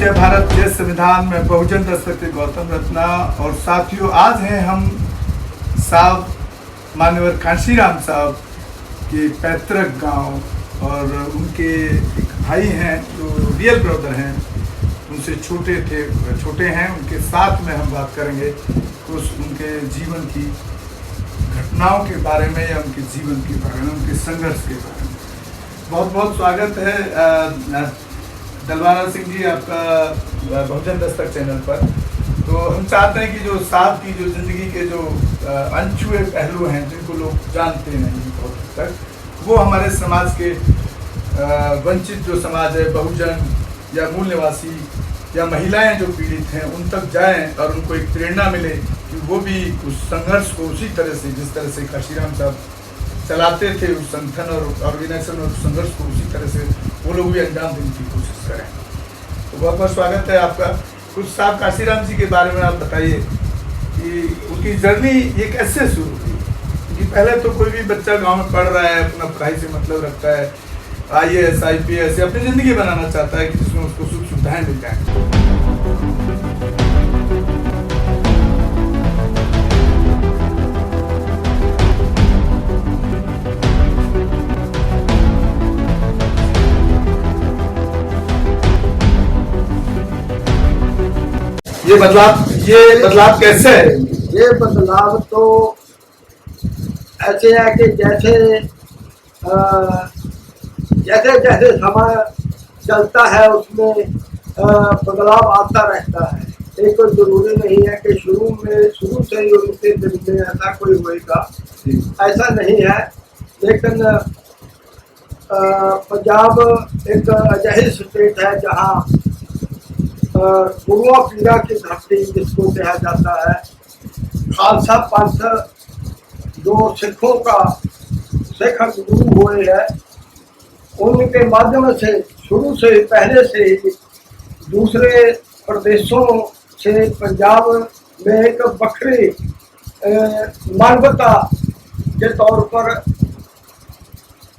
जय भारत जय संविधान में बहुजन दस्तक के गौतम रत्ना। और साथियों, आज हैं हम साहब मान्यवर कांशीराम साहब के पैतृक गांव, और उनके एक भाई हैं जो रियल ब्रदर हैं, उनसे छोटे हैं। उनके साथ में हम बात करेंगे कुछ उनके जीवन की घटनाओं के बारे में या उनके जीवन के बारे में, उनके संघर्ष के बारे में। बहुत बहुत स्वागत है दलवारा सिंह जी आपका बहुजन दस्तक चैनल पर। तो हम चाहते हैं कि जो साहब की जो ज़िंदगी के जो अनछुए पहलू हैं, जिनको लोग जानते नहीं बहुत हद तक, वो हमारे समाज के वंचित जो समाज है, बहुजन या मूल निवासी या महिलाएं जो पीड़ित हैं, उन तक जाएं और उनको एक प्रेरणा मिले कि वो भी उस संघर्ष को उसी तरह से, जिस तरह से कांशीराम साहब चलाते थे उस संगठन और ऑर्गेनाइजेशन और संघर्ष को, उसी तरह से वो लोग भी अंजाम देने की कोशिश करें। तो बहुत बहुत स्वागत है आपका। कुछ साहब कांशीराम जी के बारे में आप बताइए कि उनकी जर्नी ये कैसे शुरू हुई। क्योंकि पहले तो कोई भी बच्चा गांव में पढ़ रहा है, अपना पढ़ाई से मतलब रखता है, IAS IPS या अपनी ज़िंदगी बनाना चाहता है कि जिसमें उसको सुख सुविधाएँ मिल जाएँ। ये बदलाव कैसे है? ये बदलाव तो ऐसे है कि जैसे जैसे समय चलता है उसमें बदलाव आता रहता है। ये कोई जरूरी नहीं है कि शुरू से ही उनके दिल में ऐसा कोई होएगा, ऐसा नहीं है। लेकिन पंजाब एक अजहिर स्टेट है जहाँ गुरुआ पीरा की धरती जिसको कहा जाता है, खालसा पंथ जो सिखों का सिख गुरु हुए हैं, उनके माध्यम से शुरू से पहले से ही दूसरे प्रदेशों से पंजाब में एक बखरी मानवता के तौर पर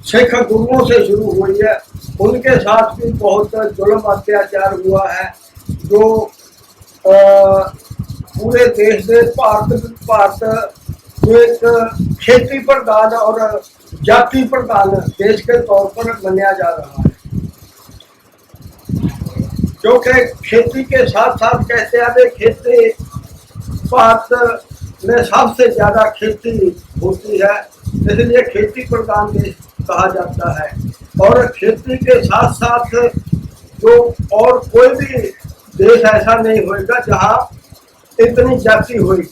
सिख गुरुओं से शुरू हुई है। उनके साथ भी बहुत जुल्म अत्याचार हुआ है, जो पूरे देश भारत जो एक खेती प्रधान और जाति प्रधान देश के तौर पर माना जा रहा है। क्योंकि खेती के साथ साथ कहते हैं खेती भारत में सबसे ज्यादा खेती होती है, इसलिए खेती प्रधान देश कहा जाता है। और खेती के साथ साथ जो और कोई भी देश ऐसा नहीं होएगा जहाँ इतनी जाति होगी।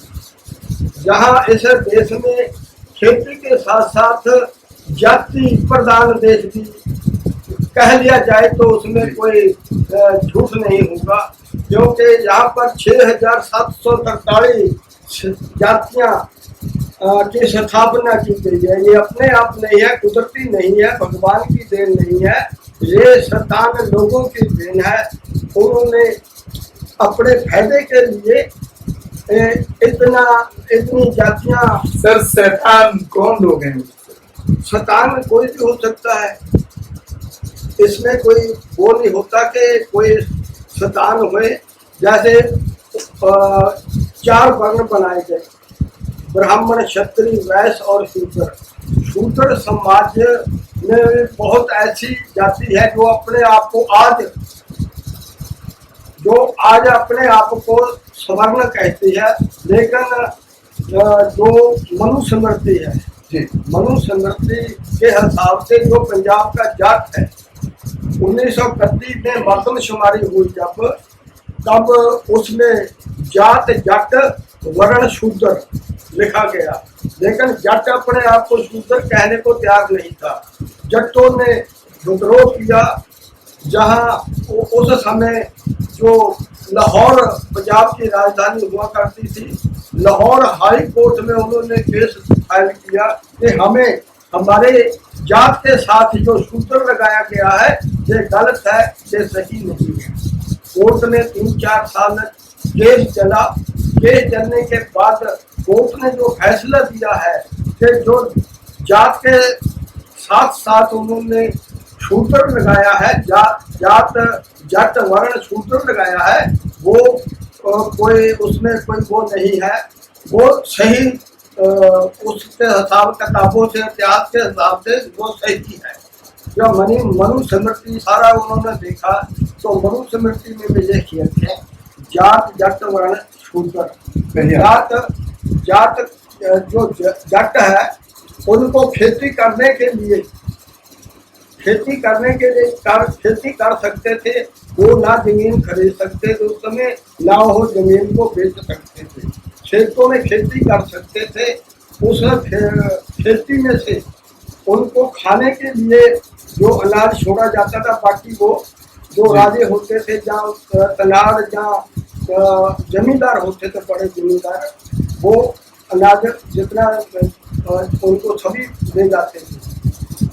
जहाँ इस देश में खेती के साथ साथ जाति प्रधान देश भी कह लिया जाए तो उसमें कोई झूठ नहीं होगा, क्योंकि यहाँ पर 6743 जातियाँ की स्थापना की गई है। ये अपने आप नहीं है, कुदरती नहीं है, भगवान की देन नहीं है, ये शैतान लोगों की देन है। उन्होंने अपने फायदे के लिए इतनी जातियां। सर, शैतान कौन लोग हैं? शैतान कोई भी हो सकता है, इसमें कोई वो नहीं होता कि कोई शैतान हुए। जैसे 4 वर्ण बनाए गए, ब्राह्मण क्षत्रिय वैश्य और शूद्र। शूद्र समाज में बहुत ऐसी जाति है जो आज अपने आप को स्वर्ण कहती है, लेकिन जो मनुस्मृति है, मनुस्मृति के हिसाब से जो पंजाब का जाट है, 1931 में मर्दमशुमारी हुई तब उसमें जात जट वर्ण शूद्र लिखा गया, लेकिन जट अपने आप को शूद्र कहने को तैयार नहीं था। जट्टों ने विद्रोह किया, जहाँ उस समय जो लाहौर पंजाब की राजधानी हुआ करती थी, लाहौर हाई कोर्ट में उन्होंने केस फाइल किया कि हमें हमारे जात के साथ जो सूत्र लगाया गया है ये गलत है, ये सही नहीं है। कोर्ट ने 3-4 साल केस चला। केस चलने के बाद कोर्ट ने जो फैसला दिया है कि जो जात के साथ साथ उन्होंने शूद्र लगाया है, जात वर्ण शूद्र लगाया है, वो कोई उसमें कोई वो नहीं है, वो सही उसके हिसाब किताबों से इतिहास के हिसाब से वो सही है। जब मनु स्मृति सारा उन्होंने देखा तो मनु स्मृति में भी लिखे थे जात जट वर्ण शूद्र। जात जो जट है उनको खेती करने के लिए खेती कर सकते थे, वो ना जमीन खरीद सकते थे उस समय, ना हो जमीन को बेच सकते थे, खेतों में खेती कर सकते थे। उस खेती में से उनको खाने के लिए जो अनाज छोड़ा जाता था, बाकी वो जो राजे होते थे, जहाँ तनाड़ जहाँ जमींदार होते थे, बड़े जमींदार, वो अनाज जितना उनको सभी दे जाते थे।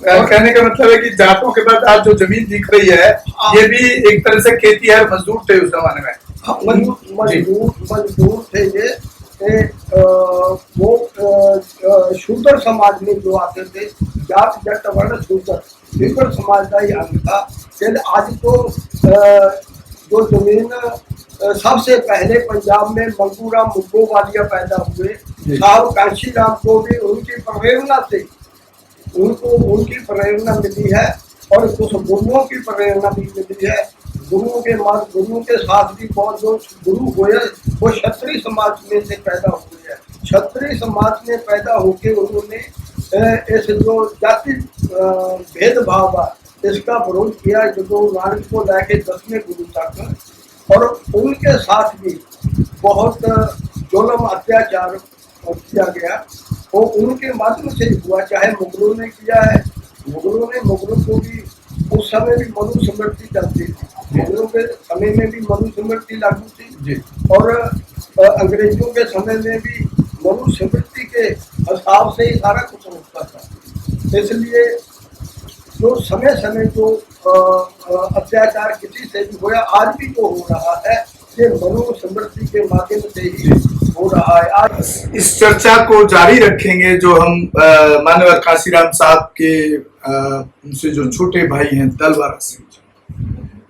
कहने का मतलब है कि जाटों के बाद आज जो जमीन दिख रही है ये भी एक तरह से खेती है, मजदूर थे उस जमाने में। मजदूर थे ये। वो शूद्र समाज में जो आते थे, जात जट वर्ण शूद्र समाज का ही अंग था। आज तो जो जमीन सबसे पहले पंजाब में मंगूराम मुग्गो वालिया पैदा हुए, साहब कांशीराम को भी उनकी प्रेरणा से उनकी प्रेरणा मिली है, और कुछ गुरुओं की प्रेरणा भी मिली है। गुरुओं के साथ भी बहुत जो गुरु हुए वो क्षत्रिय समाज में से पैदा हुए हैं। क्षत्रिय समाज में पैदा होकर उन्होंने इस जो जाति भेदभाव है इसका विरोध किया, जो नानक को लेके 10वें गुरु तक, और उनके साथ भी बहुत जुल्म अत्याचार किया गया, वो उनके माध्यम से हुआ। चाहे मुगलों ने किया है, मुगलों को भी उस समय भी मनु स्मृति चलती थी, मुगलों के समय में भी मनु स्मृति लागू थी, और अंग्रेजों के समय में भी मनु स्मृति के हिसाब से ही सारा कुछ होता था। इसलिए जो समय समय जो अत्याचार किसी से भी हुआ, आज भी जो हो रहा है ये मनु स्मृति के माध्यम से ही हो रहा है। आज इस चर्चा को जारी रखेंगे जो हम मान्यवर कांशीराम साहब के उनसे जो छोटे भाई हैं दलवारा सिंह जी,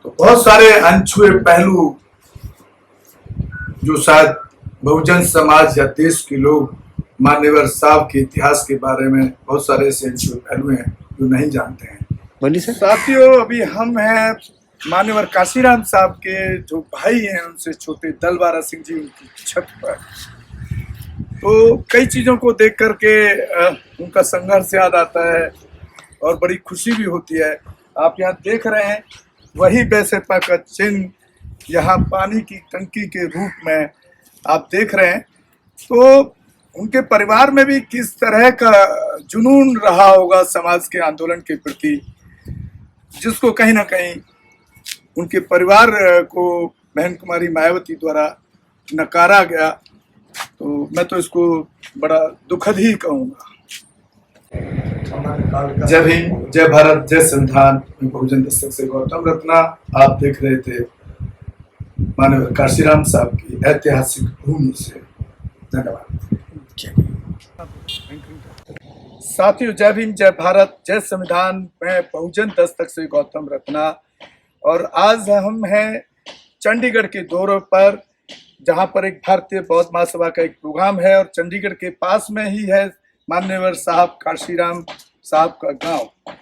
तो बहुत सारे अनछुए पहलू जो शायद बहुजन समाज या देश के लोग मान्यवर साहब के इतिहास के बारे में बहुत सारे ऐसे अनछुए पहलू हैं जो नहीं जानते हैं। बोलिए सर। साथियों, अभी हम हैं मान्यवर कांशीराम साहब के जो भाई हैं उनसे छोटे दलवारा सिंह जी उनकी छत पर। तो कई चीज़ों को देख करके उनका संघर्ष याद आता है और बड़ी खुशी भी होती है। आप यहाँ देख रहे हैं वही बैसेपा का चिन्ह यहाँ पानी की टंकी के रूप में आप देख रहे हैं। तो उनके परिवार में भी किस तरह का जुनून रहा होगा समाज के आंदोलन के प्रति, जिसको कहीं ना कहीं उनके परिवार को बहन कुमारी मायावती द्वारा नकारा गया। तो मैं तो इसको बड़ा दुखद ही कहूँगा। जय भीम, जय भारत, जय संविधान। मैं बहुजन दस्तक से गौतम रत्ना। आप देख रहे थे मान्यवर कांशीराम साहब की ऐतिहासिक भूमि से। धन्यवाद। साथियों, जय भीम, जय भारत, जय संविधान। मैं बहुजन दस्तक से गौतम रत्ना, और आज हम हैं चंडीगढ़ के दौरे पर, जहां पर एक भारतीय बौद्ध महासभा का एक प्रोग्राम है, और चंडीगढ़ के पास में ही है मान्यवर साहब कांशीराम साहब का गांव।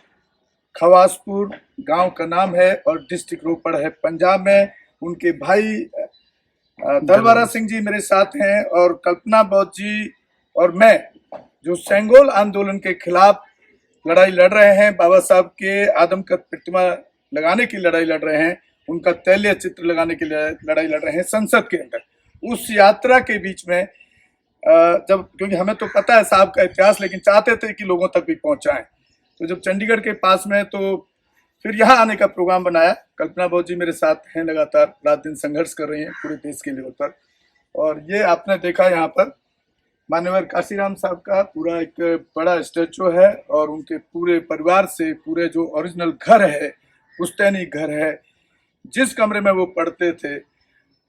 खवासपुर गांव का नाम है और डिस्ट्रिक्ट रोपड़ है, पंजाब में। उनके भाई दलवारा सिंह जी मेरे साथ हैं, और कल्पना बौद्ध जी और मैं जो सेंगोल आंदोलन के खिलाफ लड़ाई लड़ रहे हैं, बाबा साहब के आदमकद प्रतिमा लगाने की लड़ाई लड़ रहे हैं, उनका तैलीय चित्र लगाने की लड़ाई लड़ रहे हैं संसद के अंदर। उस यात्रा के बीच में जब, क्योंकि हमें तो पता है साहब का इतिहास, लेकिन चाहते थे कि लोगों तक भी पहुंचाएं, तो जब चंडीगढ़ के पास में, तो फिर यहाँ आने का प्रोग्राम बनाया। कल्पना बौद्ध जी मेरे साथ हैं, लगातार रात दिन संघर्ष कर रही हैं पूरे देश के लेवल पर। और ये आपने देखा यहाँ पर मान्यवर कांशीराम साहब का पूरा एक बड़ा स्टैचू है, और उनके पूरे परिवार से पूरे जो ओरिजिनल घर है, पुश्तैनी घर है, जिस कमरे में वो पढ़ते थे,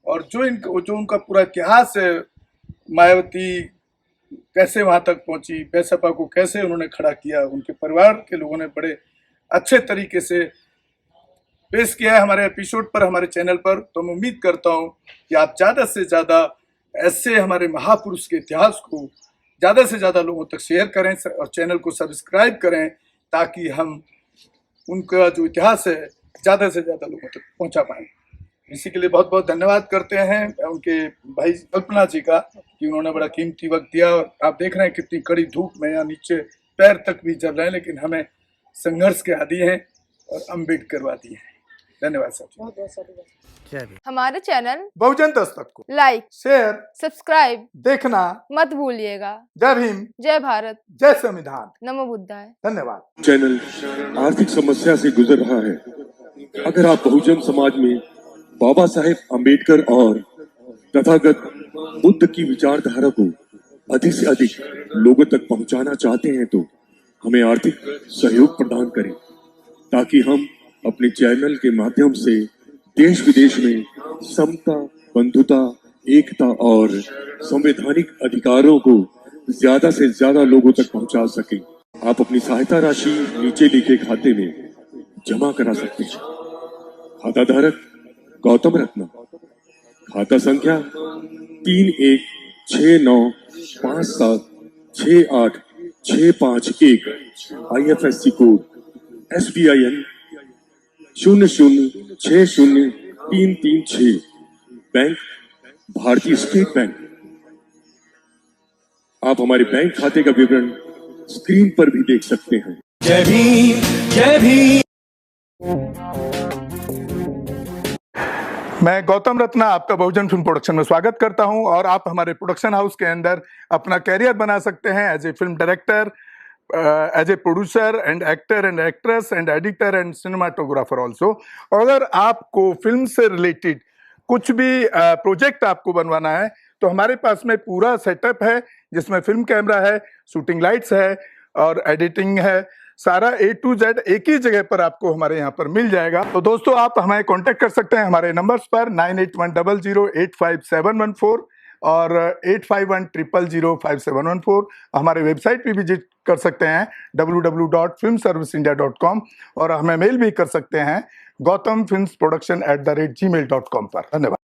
और जो उनका पूरा इतिहास है, मायावती कैसे वहाँ तक पहुँची, बैसपा को कैसे उन्होंने खड़ा किया, उनके परिवार के लोगों ने बड़े अच्छे तरीके से पेश किया है हमारे एपिसोड पर, हमारे चैनल पर। तो मैं उम्मीद करता हूँ कि आप ज़्यादा से ज़्यादा ऐसे हमारे महापुरुष के इतिहास को ज़्यादा से ज़्यादा लोगों तक शेयर करें और चैनल को सब्सक्राइब करें, ताकि हम उनका जो इतिहास है ज़्यादा से ज़्यादा लोगों तक पहुंचा पाएं। इसी के लिए बहुत बहुत धन्यवाद करते हैं उनके भाई कल्पना जी का, कि उन्होंने बड़ा कीमती वक्त दिया। और आप देख रहे हैं कितनी कड़ी धूप में, यहाँ नीचे पैर तक भी जल रहे हैं, लेकिन हमें संघर्ष के आदी हैं और अम्बेडकरवादी हैं। धन्यवाद सर। हमारे चैनल बहुजन दस्तक को लाइक, शेयर, सब्सक्राइब देखना मत भूलिएगा। जय भीम, जय भारत, जय संविधान, नमो बुद्धाय। धन्यवाद। चैनल आर्थिक समस्या से गुजर रहा है। अगर आप बहुजन समाज में बाबा साहेब अम्बेडकर और तथागत बुद्ध की विचारधारा को अधिक से अधिक लोगों तक पहुंचाना चाहते हैं, तो हमें आर्थिक सहयोग प्रदान करें, ताकि हम अपने चैनल के माध्यम से देश विदेश में समता, बंधुता, एकता और संवैधानिक अधिकारों को ज्यादा से ज्यादा लोगों तक पहुंचा सकें। आप अपनी सहायता राशि नीचे लिखे खाते में जमा करा सकते हैं। खाता धारक गौतम रत्ना, खाता संख्या 3169576865 IFSC कोड SBIN 0060336, बैंक भारतीय स्टेट बैंक। आप हमारे बैंक खाते का विवरण स्क्रीन पर भी देख सकते हैं। जय भीम, जय भीम। मैं गौतम रत्ना आपका बहुजन फिल्म प्रोडक्शन में स्वागत करता हूं, और आप हमारे प्रोडक्शन हाउस के अंदर अपना कैरियर बना सकते हैं as a film director, as a producer and actor and actress and editor and cinematographer also. अगर आपको फिल्म से रिलेटेड कुछ भी प्रोजेक्ट आपको बनवाना है, तो हमारे पास में पूरा सेटअप है, जिसमें फिल्म कैमरा है, शूटिंग लाइट्स है और एडिटिंग है। सारा A to Z एक ही जगह पर आपको हमारे यहाँ पर मिल जाएगा। तो दोस्तों, आप हमें कांटेक्ट कर सकते हैं हमारे नंबर्स पर 9810085714 और 8510005714। हमारे वेबसाइट पे विजिट कर सकते हैं www.filmserviceindia.com, और हमें मेल भी कर सकते हैं gautamfilmsproduction@gmail.com पर। धन्यवाद।